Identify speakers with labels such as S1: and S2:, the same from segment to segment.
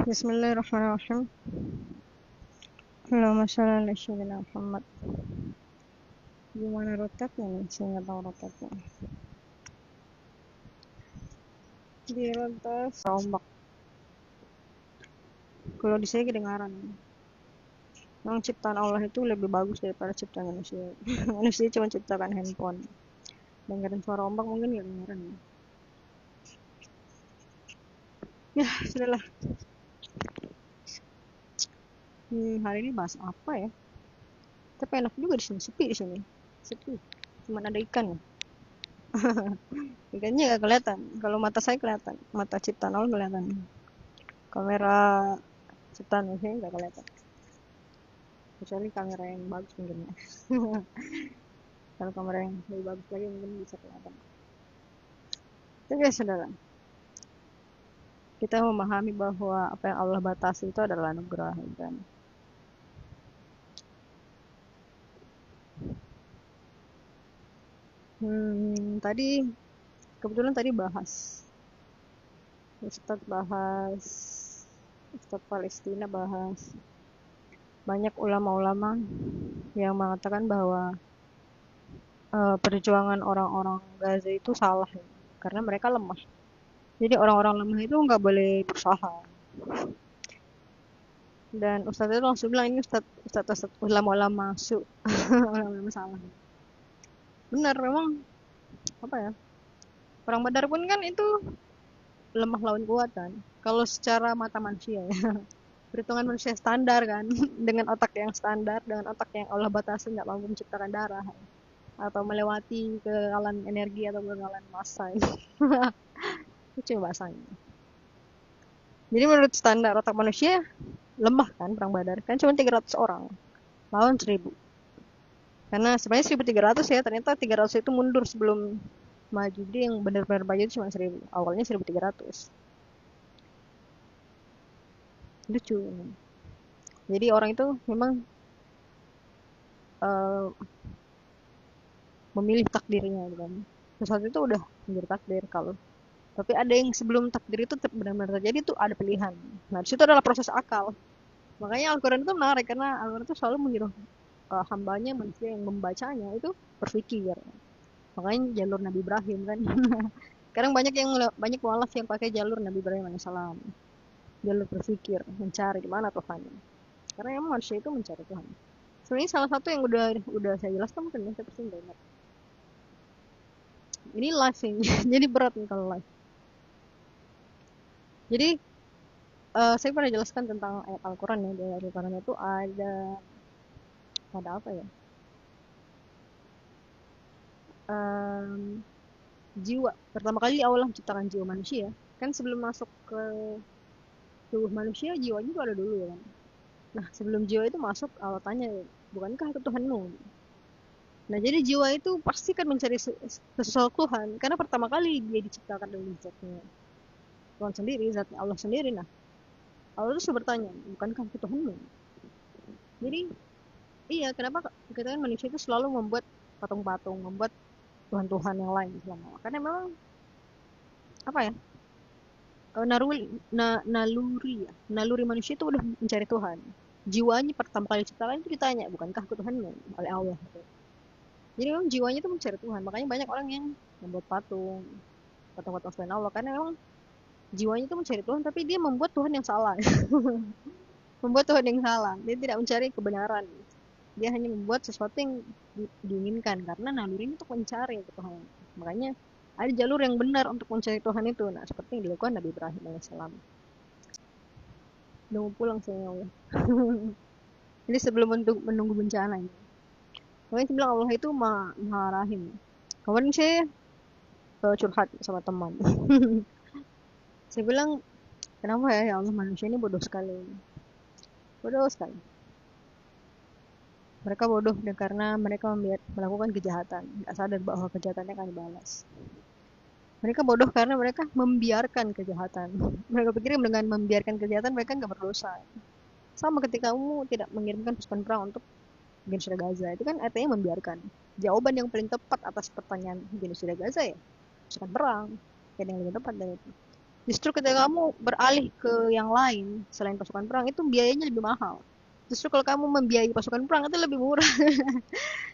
S1: Bismillahirrahmanirrahim. Allahumma sholli ala sayyidina Muhammad. Gimana rotaknya nih? Saya nggak tahu rotaknya. Di rotas ombak. Kalau di sini kedengaran. Memang ciptaan Allah itu lebih bagus daripada ciptaan manusia. Manusia cuma ciptakan handphone. Dengerin suara ombak mungkin nggak kedengaran. Ya, sudahlah. Hari ini bahas apa ya? Tapi enak juga di sini, sepi di sini. Sepi. Cuma ada ikan ya. Ikannya nggak kelihatan. Kalau mata saya kelihatan, mata ciptaan Allah kelihatan. Kamera ciptaan manusia nggak kelihatan. Kecuali kamera yang bagus mungkin ya. Kalau kamera yang lebih bagus lagi mungkin bisa kelihatan. Tapi ya saudara, kita memahami bahwa apa yang Allah batasi itu adalah anugerah, kan? Tadi kebetulan tadi bahas Ustadz Palestina bahas banyak ulama-ulama yang mengatakan bahwa perjuangan orang-orang Gaza itu salah ya, karena mereka lemah. Jadi orang-orang lemah itu nggak boleh berusaha. Dan Ustadz itu langsung bilang ini Ustadz ulama-ulama ulama-ulama salah. Benar, memang apa ya? Perang Badar pun kan itu lemah lawan kuat kan. Kalau secara mata manusia ya. Perhitungan manusia standar kan, dengan otak yang standar, dengan otak yang Allah batasi nggak mampu menciptakan darah atau melewati kegagalan energi atau kegagalan massa. Itu cuma bahasanya. Jadi menurut standar otak manusia lemah kan perang Badar kan cuma 300 orang lawan 1000. Karena sebenarnya 1300 ya, ternyata 300 itu mundur sebelum maju. Dia yang benar-benar maju itu cuma 1000. Awalnya 1300. Lucu. Jadi orang itu memang uh, memilih takdirnya kan. Sesuatu itu udah menjadi takdir kalau. Tapi ada yang sebelum takdir itu benar-benar terjadi tuh ada pilihan. Nah, di situ adalah proses akal. Makanya Al-Quran itu menarik karena Al-Quran itu selalu menyuruh hambanya, manusia yang membacanya itu berpikir. Makanya jalur Nabi Ibrahim kan. Sekarang banyak mualaf yang pakai jalur Nabi Ibrahim alaihissalam. Jalur berpikir, mencari di mana Tuhan. Karena emang manusia itu mencari Tuhan. Sebenarnya salah satu yang udah saya jelaskan mungkin ya, saya pasti ingat. Ini live sih, jadi berat nih kalau live. Jadi saya pernah jelaskan tentang ayat Al-Quran ya. Di Al-Quran itu ada apa ya? Jiwa. Pertama kali Allah menciptakan jiwa manusia. Kan sebelum masuk ke tubuh manusia, jiwanya itu ada dulu ya kan. Nah, sebelum jiwa itu masuk, Allah tanya, bukankah itu Tuhanmu? Nah, jadi jiwa itu pasti kan mencari sesuatu Tuhan. Karena pertama kali dia diciptakan dari zatnya Tuhan sendiri, zatnya Allah sendiri. Nah, Allah itu bertanya, bukankah itu Tuhanmu? Jadi, iya, kenapa kita kan manusia itu selalu membuat patung-patung, membuat Tuhan-Tuhan yang lain selama. Karena memang, apa ya, naluri manusia itu udah mencari Tuhan. Jiwanya pertama kali diciptakan itu ditanya, bukankah aku Tuhanmu? Oleh Allah. Jadi memang jiwanya itu mencari Tuhan. Makanya banyak orang yang membuat patung-patung selain Allah. Karena memang jiwanya itu mencari Tuhan, tapi dia membuat Tuhan yang salah. Membuat Tuhan yang salah. Dia tidak mencari kebenaran. Dia hanya membuat sesuatu yang diinginkan. Karena nalurinya itu mencari Tuhan. Makanya ada jalur yang benar untuk mencari Tuhan itu. Nah, seperti yang dilakukan Nabi Ibrahim alaihissalam. Udah mau pulang saya Allah. Jadi sebelum menunggu bencana ini. Makanya saya bilang Allah itu maha rahim. Kemarin saya curhat sama teman. Saya bilang, kenapa ya Allah manusia ini bodoh sekali. Bodoh sekali. Mereka bodoh karena mereka melakukan kejahatan. Tidak sadar bahwa kejahatannya akan dibalas. Mereka bodoh karena mereka membiarkan kejahatan. Mereka pikir dengan membiarkan kejahatan mereka nggak berdosa. Sama ketika kamu tidak mengirimkan pasukan perang untuk genosis Gaza. Itu kan artinya membiarkan. Jawaban yang paling tepat atas pertanyaan genosis Gaza ya pasukan perang. Yang lebih tepat dari itu. Justru ketika kamu beralih ke yang lain selain pasukan perang itu biayanya lebih mahal. Justru kalau kamu membiayai pasukan perang itu lebih murah,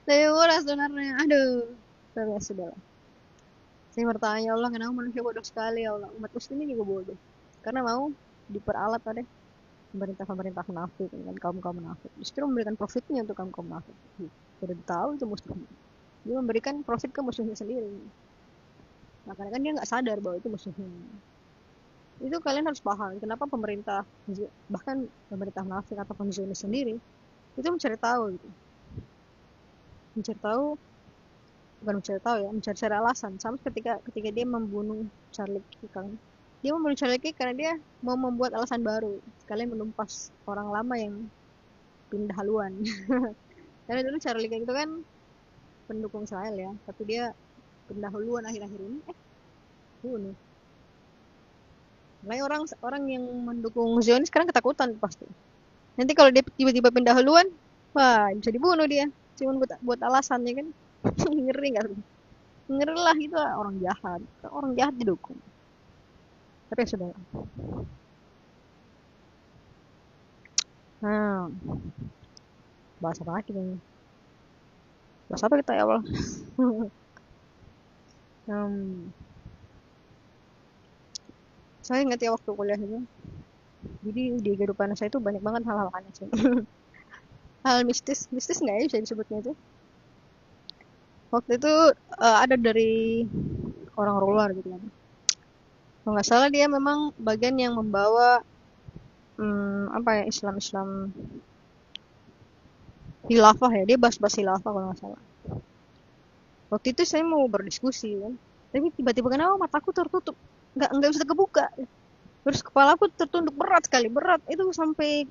S1: lebih murah sebenarnya. Aduh, tapi ya sudah. Saya bertanya, ya Allah, kenapa manusia bodoh sekali ya Allah. Umat muslim ini juga bodoh. Karena mau diperalat oleh pemerintah-pemerintah munafik dengan kaum-kaum munafik. Justru memberikan profitnya untuk kaum-kaum munafik. Sudah tahu itu musuhnya. Dia memberikan profit ke musuhnya sendiri. Nah, karena kan dia nggak sadar bahwa itu musuhnya. Itu kalian harus paham kenapa pemerintah, bahkan pemerintah munafik ataupun Zionis sendiri, itu mencari tahu gitu. Mencari tahu, bukan mencari tahu ya, mencari alasan. Sama ketika dia membunuh Charlie Kirk. Dia membunuh Charlie Kirk karena dia mau membuat alasan baru. Sekalian menumpas orang lama yang pindah haluan. Karena dulu Charlie Kirk itu kan pendukung Israel ya, tapi dia pindah haluan akhir-akhir ini. Bunuh. Mulai orang orang yang mendukung Zionis sekarang ketakutan pasti. Nanti kalau dia tiba-tiba pindah haluan, wah bisa dibunuh dia. Cuma buat alasannya kan. Ngeri nggak tuh? Ngeri lah itu orang jahat. Orang jahat didukung. Tapi ya sudah. Nah, bahas apa lagi nih? Bahas apa kita ya Allah? Hmm, saya ingat ya waktu kuliah itu. Jadi di kehidupan saya itu banyak banget hal-hal aneh sih. Hal mistis, mistis nggak ya bisa disebutnya itu? Waktu itu ada dari orang luar gitu kan. Kalau nggak salah dia memang bagian yang membawa apa ya Islam hilafah ya, dia bahas-bahas hilafah kalau nggak salah. Waktu itu saya mau berdiskusi kan, tapi tiba-tiba kenapa mataku tertutup, nggak bisa kebuka, terus kepala aku tertunduk berat sekali, berat itu sampai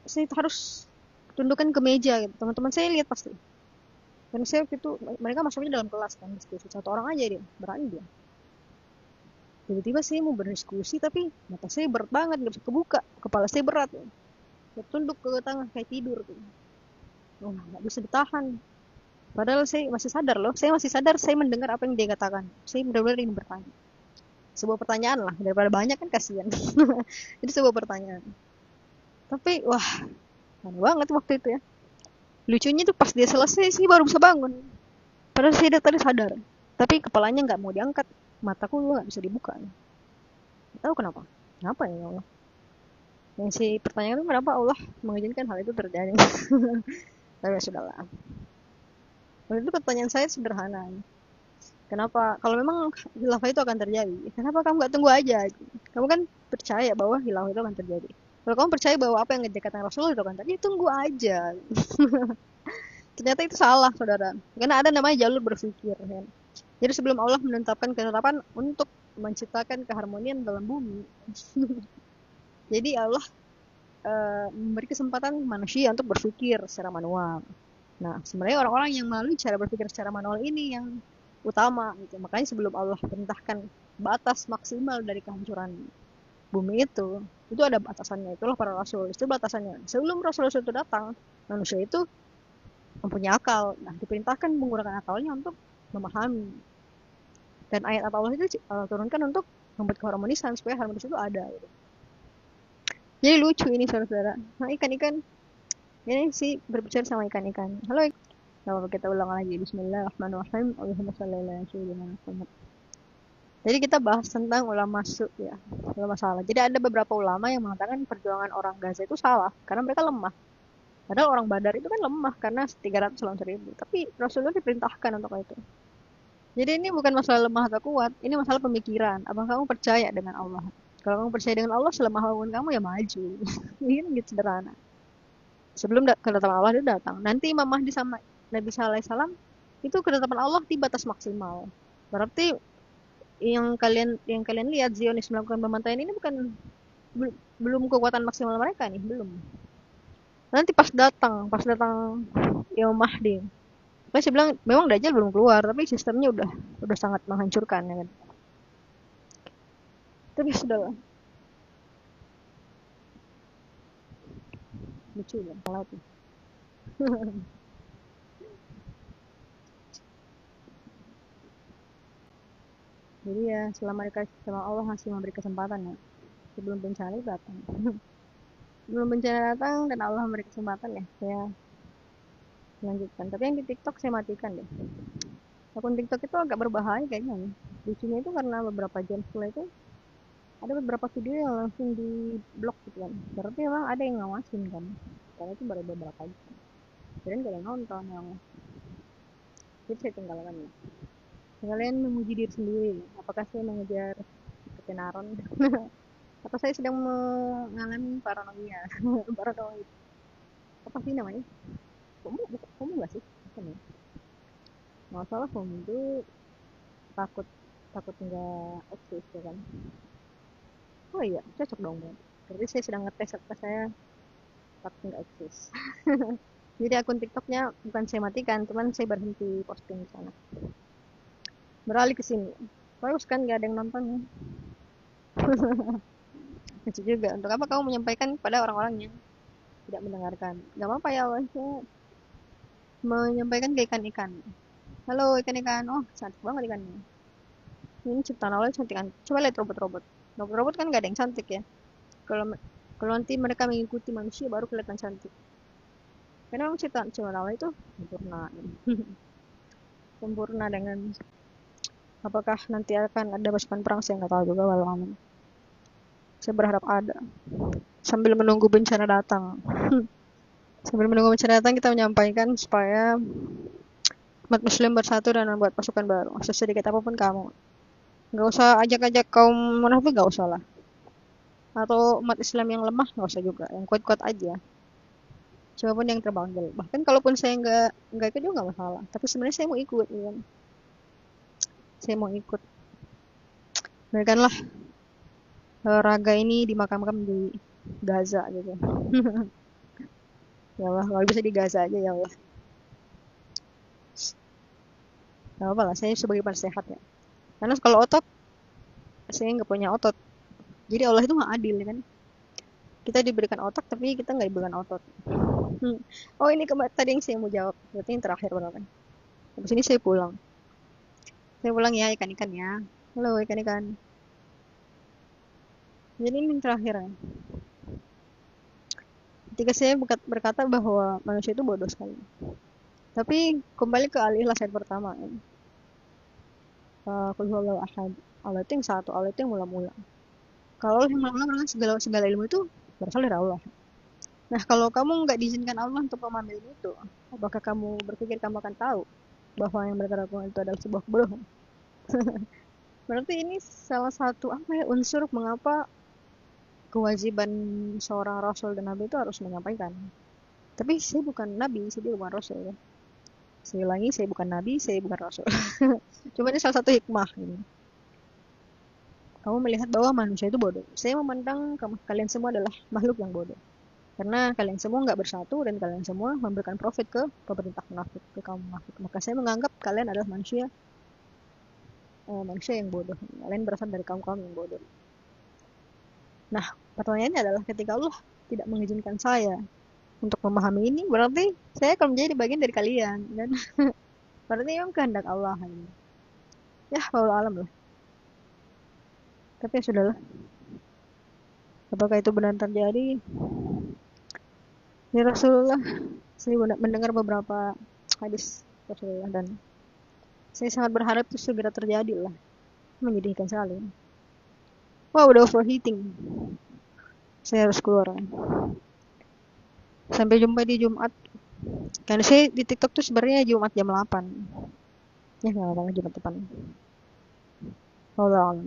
S1: saya harus tundukkan ke meja gitu. Teman-teman saya lihat pasti, dan saya waktu itu mereka masuknya dalam kelas kan diskusi, satu orang aja dia berani dia. Tiba-tiba saya mau berdiskusi tapi mata saya berat banget, nggak bisa kebuka, kepala saya berat ya. Tertunduk ke tengah kayak tidur tuh. Oh, nggak bisa ditahan. Padahal saya masih sadar loh, saya masih sadar, saya mendengar apa yang dia katakan. Saya benar-benar ingin bertanya. Sebuah pertanyaan lah, daripada banyak kan kasihan. Jadi sebuah pertanyaan. Tapi wah, aneh banget waktu itu ya. Lucunya tuh pas dia selesai sih baru bisa bangun. Padahal saya tadi sadar. Tapi kepalanya nggak mau diangkat. Mataku nggak bisa dibuka. Nggak tahu kenapa. Kenapa ya Allah? Yang si pertanyaan itu kenapa Allah mengizinkan hal itu terjadi. Tapi ya sudahlah. Waktu itu pertanyaan saya sederhana. Kenapa? Kalau memang hilafah itu akan terjadi, kenapa kamu nggak tunggu aja? Kamu kan percaya bahwa hilafah itu akan terjadi. Kalau kamu percaya bahwa apa yang dikatakan Rasulullah itu akan terjadi, tunggu aja. Ternyata itu salah, saudara. Karena ada namanya jalur berpikir. Kan? Jadi sebelum Allah menetapkan ketetapan untuk menciptakan keharmonian dalam bumi, jadi Allah memberi kesempatan manusia untuk berpikir secara manual. Nah, sebenarnya orang-orang yang melalui cara berpikir secara manual ini yang utama gitu. Makanya sebelum Allah perintahkan batas maksimal dari kehancuran bumi itu ada batasannya. Itulah para rasul. Itu batasannya. Sebelum rasul-rasul itu datang, manusia itu mempunyai akal. Nah, diperintahkan menggunakan akalnya untuk memahami. Dan ayat Allah itu turunkan untuk membuat keharmonisan supaya harmonis itu ada. Gitu. Jadi lucu ini saudara-saudara. Nah, ikan-ikan ini sih berbicara sama ikan-ikan. Halo. Kalau kita ulang lagi. Bismillahirrahmanirrahim. Allahumma shalli ala sayyidina Muhammad. Jadi kita bahas tentang ulama ya, ulama salah. Jadi ada beberapa ulama yang mengatakan perjuangan orang Gaza itu salah karena mereka lemah. Padahal orang Badar itu kan lemah karena 300 lawan 1000. Tapi Rasulullah diperintahkan untuk itu. Jadi ini bukan masalah lemah atau kuat, ini masalah pemikiran. Abang kamu percaya dengan Allah? Kalau kamu percaya dengan Allah, selemah apapun kamu ya maju. Ini gitu sederhana. Sebelum kedatangan Allah itu datang. Nanti Imam Mahdi sama Nabi Sallallahu Alaihi Wasallam itu kedatangan Allah di batas maksimal. Berarti yang kalian lihat Zionis melakukan pembantaian ini bukan belum kekuatan maksimal mereka nih, belum. Nanti pas datang Imam Mahdi. Saya bilang memang Dajjal belum keluar, tapi sistemnya udah sangat menghancurkan ya kan. Tapi sudahlah, lucu ya, salah tuh. Jadi ya selama Allah masih memberi kesempatan ya, sebelum bencana itu datang. Sebelum bencana datang dan Allah memberi kesempatan ya, saya lanjutkan. Tapi yang di TikTok saya matikan deh. Akun TikTok itu agak berbahaya kayaknya ya. Lucunya itu karena beberapa jam setelah itu ada beberapa video yang langsung di blok gitu kan. Berarti memang ada yang ngawasin kan. Karena itu baru beberapa jam. Kalian gak ada yang nonton yang, jadi saya tinggalkan ya. Kalian memuji diri sendiri. Apakah saya mengejar ketenaran atau saya sedang mengalami paranoia? Paranoid. Apa sih namanya? Kamu nggak sih? Bukan ya? Nggak salah kamu itu takut takut nggak eksis ya kan? Oh iya, cocok dong ya. Berarti saya sedang ngetes apa saya takut nggak eksis. Jadi akun TikToknya bukan saya matikan, cuman saya berhenti posting di sana. Beralih ke sini. Terus kan nggak ada yang nonton ya. Lucu juga. Untuk apa kamu menyampaikan kepada orang-orang yang tidak mendengarkan? Gak apa-apa ya, saya menyampaikan ke ikan-ikan. Halo ikan-ikan, oh cantik banget ikannya. Ini ciptaan Allah cantik kan. Coba lihat robot-robot. Robot-robot kan gak ada yang cantik ya. Kalau kalau nanti mereka mengikuti manusia baru kelihatan cantik. Karena memang ciptaan Allah itu sempurna. Sempurna dengan apakah nanti akan ada pasukan perang saya nggak tahu juga walau aman. Saya berharap ada. Sambil menunggu bencana datang. Sambil menunggu bencana datang kita menyampaikan supaya umat muslim bersatu dan membuat pasukan baru. Sesedikit apapun kamu. Nggak usah ajak-ajak kaum munafik, nggak usah lah. Atau umat Islam yang lemah, nggak usah juga. Yang kuat-kuat aja. Siapapun yang terpanggil. Bahkan kalaupun saya nggak ikut juga nggak masalah. Tapi sebenarnya saya mau ikut, ya. Saya mau ikut. Berikanlah raga ini dimakamkan di Gaza gitu. Ya Allah, kalau bisa di Gaza aja ya Allah. Gak apa lah, saya sebagai penasehat ya. Karena kalau otot, saya nggak punya otot. Jadi Allah itu nggak adil ya kan. Kita diberikan otak tapi kita nggak diberikan otot. Oh ini tadi yang saya mau jawab. Berarti yang terakhir benar kan. Habis ini saya pulang. Saya pulang ya ikan-ikan ya. Halo ikan-ikan. Jadi ini yang terakhir ya. Ketika saya berkata bahwa manusia itu bodoh sekali. Tapi kembali ke alihlah slide pertama ya. Qul huwallahu ahad. Allah itu yang satu, Allah itu yang mula-mula. Kalau Allah yang mula-mula berarti segala ilmu itu berasal dari Allah. Nah, kalau kamu nggak diizinkan Allah untuk memahami ilmu itu, apakah kamu berpikir kamu akan tahu bahwa yang mereka lakukan itu adalah sebuah kebodohan? Berarti ini salah satu apa ya unsur mengapa kewajiban seorang rasul dan nabi itu harus menyampaikan. Tapi saya bukan nabi, saya bukan rasul ya. Saya ulangi, saya bukan nabi, saya bukan rasul. Cuma ini salah satu hikmah ini. Kamu melihat bahwa manusia itu bodoh. Saya memandang kalian semua adalah makhluk yang bodoh. Karena kalian semua nggak bersatu dan kalian semua memberikan profit ke pemerintah munafik, ke kaum munafik. Maka saya menganggap kalian adalah manusia yang bodoh. Kalian berasal dari kaum-kaum yang bodoh. Nah, pertanyaannya adalah ketika Allah tidak mengizinkan saya untuk memahami ini, berarti saya akan menjadi bagian dari kalian. Dan berarti memang kehendak Allah ini. Ya, wallahu alam lah. Tapi ya sudahlah. Apakah itu benar terjadi? Ya Rasulullah, saya mendengar beberapa hadis Rasulullah dan saya sangat berharap itu segera terjadi lah. Menyedihkan sekali. Wah, udah overheating. Saya harus keluar. Sampai jumpa di Jumat. Karena saya di TikTok tuh sebenarnya Jumat jam 8. Ya nggak apa-apa Jumat depan. Allah.